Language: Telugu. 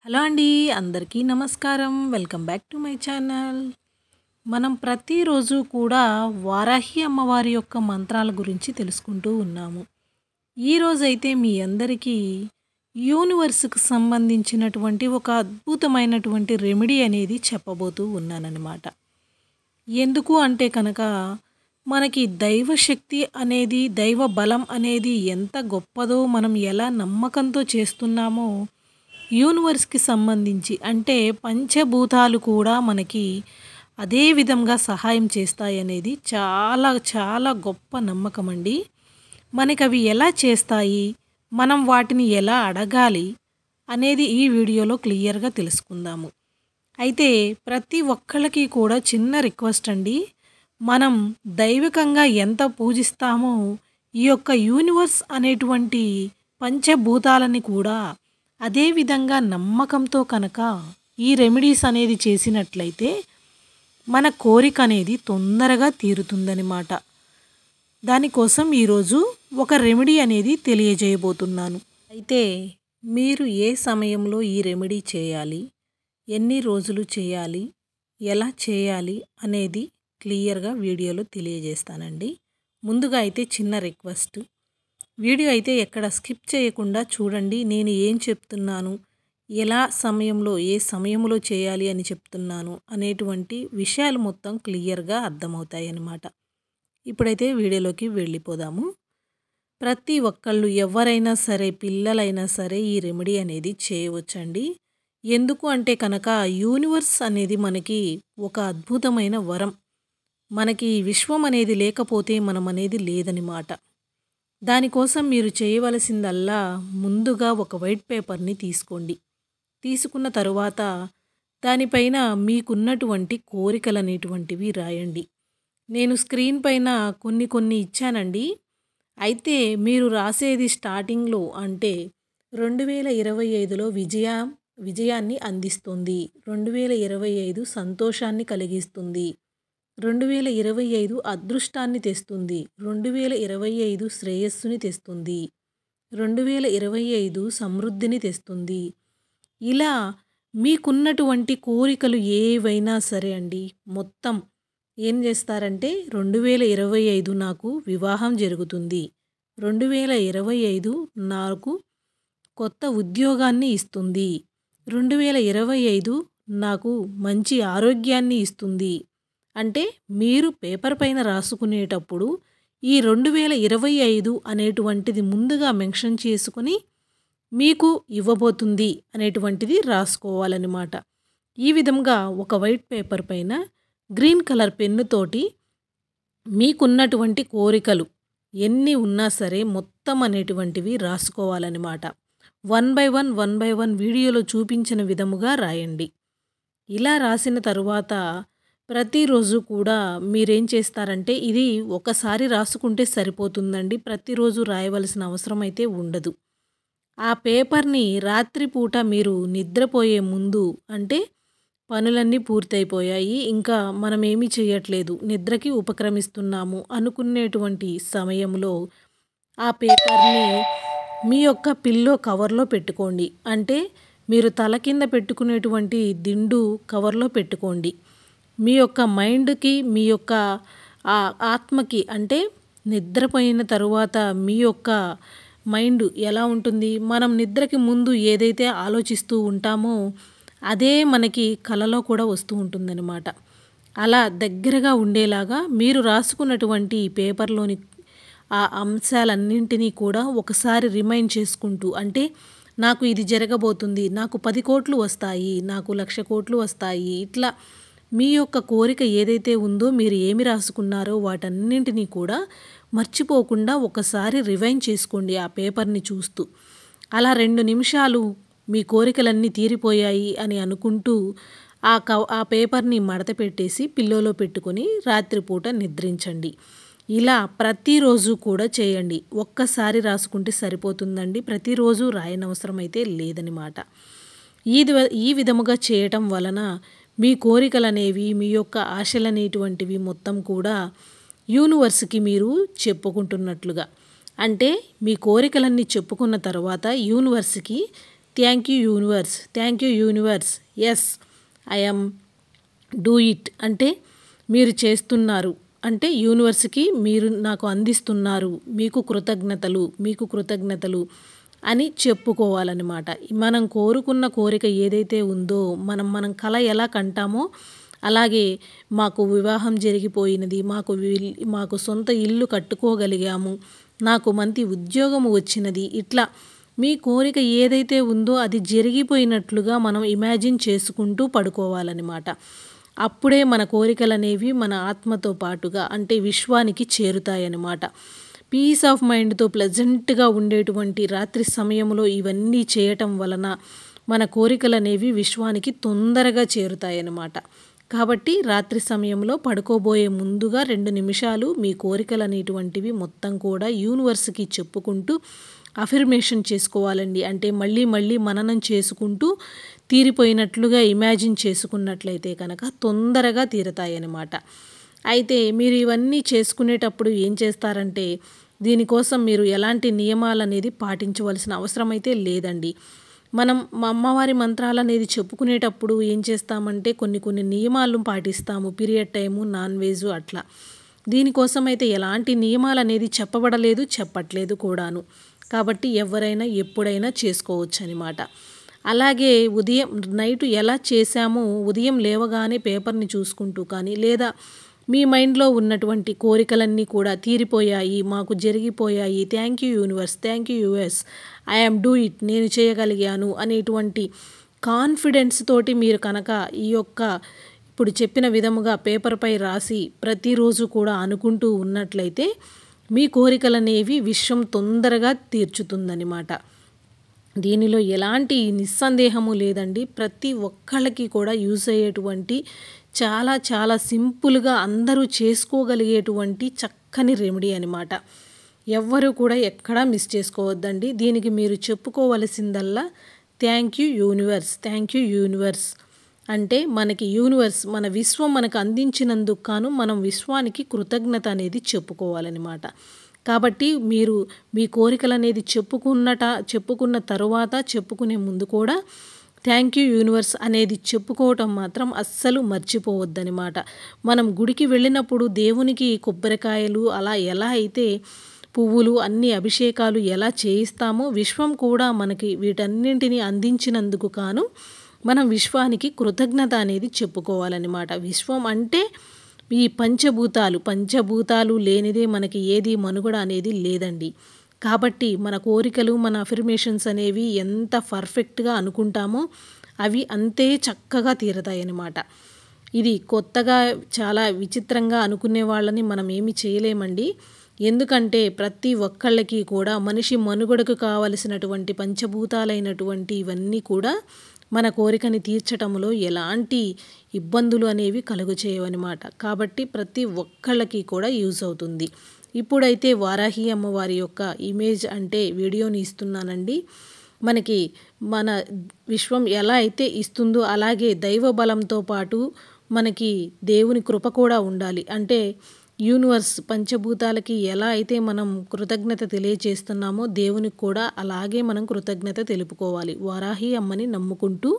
హలో అండి, అందరికీ నమస్కారం. Welcome back to my channel. మనం ప్రతిరోజు కూడా వారాహి అమ్మవారి యొక్క మంత్రాల గురించి తెలుసుకుంటూ ఉన్నాము. ఈరోజైతే మీ అందరికీ యూనివర్స్కి సంబంధించినటువంటి ఒక అద్భుతమైనటువంటి రెమెడీ అనేది చెప్పబోతూ ఉన్నానన్నమాట. ఎందుకు అంటే కనుక మనకి దైవశక్తి అనేది, దైవ బలం అనేది ఎంత గొప్పదో మనం ఎలా నమ్మకంతో చేస్తున్నామో యూనివర్స్కి సంబంధించి అంటే పంచభూతాలు కూడా మనకి అదే విధంగా సహాయం చేస్తాయనేది చాలా చాలా గొప్ప నమ్మకం అండి. మనకి అవి ఎలా చేస్తాయి, మనం వాటిని ఎలా అడగాలి అనేది ఈ వీడియోలో క్లియర్గా తెలుసుకుందాము. అయితే ప్రతి ఒక్కళ్ళకి కూడా చిన్న రిక్వెస్ట్ అండి, మనం దైవికంగా ఎంత పూజిస్తామో ఈ యొక్క యూనివర్స్ అనేటువంటి పంచభూతాలని కూడా అదే విధంగా నమ్మకంతో కనుక ఈ రెమెడీస్ అనేది చేసినట్లయితే మన కోరిక అనేది తొందరగా తీరుతుందన్నమాట. దానికోసం ఈరోజు ఒక రెమెడీ అనేది తెలియజేయబోతున్నాను. అయితే మీరు ఏ సమయంలో ఈ రెమెడీ చేయాలి, ఎన్ని రోజులు చేయాలి, ఎలా చేయాలి అనేది క్లియర్గా వీడియోలో తెలియజేస్తానండి. ముందుగా అయితే చిన్న రిక్వెస్ట్, వీడియో అయితే ఎక్కడ స్కిప్ చేయకుండా చూడండి. నేను ఏం చెప్తున్నాను, ఎలా సమయంలో ఏ సమయంలో చేయాలి అని చెప్తున్నాను అనేటువంటి విషయాలు మొత్తం క్లియర్గా అర్థమవుతాయి అన్నమాట. ఇప్పుడైతే వీడియోలోకి వెళ్ళిపోదాము. ప్రతి ఒక్కళ్ళు ఎవరైనా సరే, పిల్లలైనా సరే ఈ రెమెడీ అనేది చేయవచ్చండి. ఎందుకు అంటే కనుక యూనివర్స్ అనేది మనకి ఒక అద్భుతమైన వరం. మనకి విశ్వం అనేది లేకపోతే మనం అనేది లేదన్నమాట. దానికోసం మీరు చేయవలసిందల్లా ముందుగా ఒక వైట్ పేపర్ని తీసుకోండి. తీసుకున్న తరువాత దానిపైన మీకున్నటువంటి కోరికలు అనేటువంటివి రాయండి. నేను స్క్రీన్ పైన కొన్ని ఇచ్చానండి. అయితే మీరు రాసేది స్టార్టింగ్లో అంటే 2025లో విజయాన్ని అందిస్తుంది, 2025 సంతోషాన్ని కలిగిస్తుంది, 2025 అదృష్టాన్ని తెస్తుంది, 2025 శ్రేయస్సుని తెస్తుంది, 2025 సమృద్ధిని తెస్తుంది. ఇలా మీకున్నటువంటి కోరికలు ఏవైనా సరే అండి, మొత్తం ఏం చేస్తారంటే 2025 నాకు వివాహం జరుగుతుంది, 2025 నాకు కొత్త ఉద్యోగాన్ని ఇస్తుంది, 2025 నాకు మంచి ఆరోగ్యాన్ని ఇస్తుంది అంటే మీరు పేపర్ పైన రాసుకునేటప్పుడు ఈ 2025 అనేటువంటిది ముందుగా మెన్షన్ చేసుకుని మీకు ఇవ్వబోతుంది అనేటువంటిది రాసుకోవాలన్నమాట. ఈ విధంగా ఒక వైట్ పేపర్ పైన గ్రీన్ కలర్ పెన్నుతోటి మీకున్నటువంటి కోరికలు ఎన్ని ఉన్నా సరే మొత్తం అనేటువంటివి రాసుకోవాలన్నమాట. 1 బై 1 వీడియోలో చూపించిన విధముగా రాయండి. ఇలా రాసిన తరువాత ప్రతిరోజు కూడా మీరేం చేస్తారంటే, ఇది ఒకసారి రాసుకుంటే సరిపోతుందండి, ప్రతిరోజు రాయవలసిన అవసరం అయితే ఉండదు. ఆ పేపర్ని రాత్రిపూట మీరు నిద్రపోయే ముందు అంటే పనులన్నీ పూర్తయిపోయాయి, ఇంకా మనం ఏమీ చేయట్లేదు, నిద్రకి ఉపక్రమిస్తున్నాము అనుకునేటువంటి సమయంలో ఆ పేపర్ని మీ యొక్క పిల్లో కవర్లో పెట్టుకోండి. అంటే మీరు తల కింద పెట్టుకునేటువంటి దిండు కవర్లో పెట్టుకోండి. మీ యొక్క మైండ్కి, మీ యొక్క ఆత్మకి అంటే నిద్రపోయిన తరువాత మీ యొక్క మైండ్ ఎలా ఉంటుంది, మనం నిద్రకి ముందు ఏదైతే ఆలోచిస్తూ ఉంటామో అదే మనకి కలలో కూడా వస్తూ ఉంటుందన్నమాట. అలా దగ్గరగా ఉండేలాగా మీరు రాసుకున్నటువంటి పేపర్లోని ఆ అంశాలన్నింటినీ కూడా ఒకసారి రిమైండ్ చేసుకుంటూ, అంటే నాకు ఇది జరగబోతుంది, నాకు 10 కోట్లు వస్తాయి, నాకు 1,00,000 కోట్లు వస్తాయి, ఇట్లా మీ యొక్క కోరిక ఏదైతే ఉందో, మీరు ఏమి రాసుకున్నారో వాటన్నింటినీ కూడా మర్చిపోకుండా ఒకసారి రివైండ్ చేసుకోండి ఆ పేపర్ని చూస్తూ. అలా 2 నిమిషాలు మీ కోరికలన్నీ తీరిపోయాయి అని అనుకుంటూ ఆ పేపర్ని మడత పెట్టేసి పిల్లోలో పెట్టుకొని రాత్రిపూట నిద్రించండి. ఇలా ప్రతిరోజు కూడా చేయండి. ఒక్కసారి రాసుకుంటే సరిపోతుందండి, ప్రతిరోజు రాయనవసరం అయితే లేదనమాట. ఈ విధముగా చేయటం వలన మీ కోరికలనేవి, మీ యొక్క ఆశలనేటువంటివి మొత్తం కూడా యూనివర్స్కి మీరు చెప్పుకుంటున్నట్లుగా, అంటే మీ కోరికలన్నీ చెప్పుకున్న తర్వాత యూనివర్స్కి thank you universe, thank you universe, yes I am do it అంటే మీరు చేస్తున్నారు అంటే యూనివర్స్కి మీరు నాకు అందిస్తున్నారు, మీకు కృతజ్ఞతలు, మీకు కృతజ్ఞతలు అని చెప్పుకోవాలన్నమాట. మనం కోరుకున్న కోరిక ఏదైతే ఉందో మనం కల ఎలా కంటామో అలాగే మాకు వివాహం జరిగిపోయినది, మాకు సొంత ఇల్లు కట్టుకోగలిగాము, నాకు మంచి ఉద్యోగం వచ్చినది, ఇట్లా మీ కోరిక ఏదైతే ఉందో అది జరిగిపోయినట్లుగా మనం ఇమాజిన్ చేసుకుంటూ పడుకోవాలన్నమాట. అప్పుడే మన కోరికలు అనేవి మన ఆత్మతో పాటుగా అంటే విశ్వానికి చేరుతాయన్నమాట. పీస్ ఆఫ్ మైండ్తో ప్లెజెంట్గా ఉండేటువంటి రాత్రి సమయంలో ఇవన్నీ చేయటం వలన మన కోరికలు అనేవి విశ్వానికి తొందరగా చేరుతాయన్నమాట. కాబట్టి రాత్రి సమయంలో పడుకోబోయే ముందుగా 2 నిమిషాలు మీ కోరికలు అనేటువంటివి మొత్తం కూడా యూనివర్స్కి చెప్పుకుంటూ అఫర్మేషన్ చేసుకోవాలండి. అంటే మళ్ళీ మళ్ళీ మననం చేసుకుంటూ తీరిపోయినట్లుగా ఇమాజిన్ చేసుకున్నట్లయితే కనుక తొందరగా తీరతాయన్నమాట. అయితే మీరు ఇవన్నీ చేసుకునేటప్పుడు ఏం చేస్తారంటే దీనికోసం మీరు ఎలాంటి నియమాలు అనేది పాటించవలసిన అవసరం అయితే లేదండి. మనం మా అమ్మవారి మంత్రాలు అనేది చెప్పుకునేటప్పుడు ఏం చేస్తామంటే కొన్ని నియమాలను పాటిస్తాము. పీరియడ్ టైము, నాన్ వెజ్ అట్లా. దీనికోసం అయితే ఎలాంటి నియమాలు అనేది చెప్పబడలేదు, చెప్పట్లేదు కూడాను. కాబట్టి ఎవరైనా ఎప్పుడైనా చేసుకోవచ్చు అనమాట. అలాగే నైట్ ఎలా చేశామో ఉదయం లేవగానే పేపర్ని చూసుకుంటూ కానీ లేదా మీ మైండ్లో ఉన్నటువంటి కోరికలన్నీ కూడా తీరిపోయాయి, మాకు జరిగిపోయాయి, thank you universe, thank you US, I am do it, నేను చేయగలిగాను అనేటువంటి కాన్ఫిడెన్స్ తోటి మీరు కనుక ఈ యొక్క ఇప్పుడు చెప్పిన విధముగా పేపర్పై రాసి ప్రతిరోజు కూడా అనుకుంటూ ఉన్నట్లయితే మీ కోరికలనేవి విశ్వం తొందరగా తీర్చుతుందన్నమాట. దీనిలో ఎలాంటి నిస్సందేహము లేదండి. ప్రతి ఒక్కళ్ళకి కూడా యూజ్ అయ్యేటువంటి చాలా చాలా సింపుల్గా అందరూ చేసుకోగలిగేటువంటి చక్కని రెమెడీ అనమాట. ఎవ్వరూ కూడా ఎక్కడా మిస్ చేసుకోవద్దండి. దీనికి మీరు చెప్పుకోవలసిందల్లా thank you universe, thank you universe అంటే మనకి యూనివర్స్ మన విశ్వం మనకు అందించినందుకు గాను మనం విశ్వానికి కృతజ్ఞత అనేది చెప్పుకోవాలన్నమాట. కాబట్టి మీరు మీ కోరికలు అనేది చెప్పుకున్న తరువాత చెప్పుకునే ముందు కూడా థ్యాంక్ యూ యూనివర్స్ అనేది చెప్పుకోవటం మాత్రం అస్సలు మర్చిపోవద్దనమాట. మనం గుడికి వెళ్ళినప్పుడు దేవునికి కొబ్బరికాయలు అలా ఎలా అయితే పువ్వులు అన్ని అభిషేకాలు ఎలా చేయిస్తామో విశ్వం కూడా మనకి వీటన్నింటినీ అందించినందుకు గాను మనం విశ్వానికి కృతజ్ఞత అనేది చెప్పుకోవాలన్నమాట. విశ్వం అంటే ఈ పంచభూతాలు లేనిదే మనకి ఏది మనుగడ అనేది లేదండి. కాబట్టి మన కోరికలు మన అఫర్మేషన్స్ అనేవి ఎంత పర్ఫెక్ట్గా అనుకుంటామో అవి అంతే చక్కగా తీరతాయన్నమాట. ఇది కొత్తగా చాలా విచిత్రంగా అనుకునే వాళ్ళని మనం ఏమి చేయలేమండి. ఎందుకంటే ప్రతి ఒక్కళ్ళకి కూడా మనిషి మనుగడకు కావలసినటువంటి పంచభూతాలైనటువంటి ఇవన్నీ కూడా మన కోరికని తీర్చటంలో ఎలాంటి ఇబ్బందులు అనేవి కలుగచేయవన్నమాట. కాబట్టి ప్రతి ఒక్కళ్ళకి కూడా యూజ్ అవుతుంది. ఇప్పుడైతే వారాహి అమ్మవారి యొక్క ఇమేజ్ అంటే వీడియోని ఇస్తున్నానండి. మనకి మన విశ్వం ఎలా అయితే ఇస్తుందో అలాగే దైవ బలంతో పాటు మనకి దేవుని కృప కూడా ఉండాలి. అంటే యూనివర్స్ పంచభూతాలకి ఎలా అయితే మనం కృతజ్ఞత తెలియజేస్తున్నామో దేవునికి కూడా అలాగే మనం కృతజ్ఞత తెలుపుకోవాలి. వారాహి అమ్మని నమ్ముకుంటూ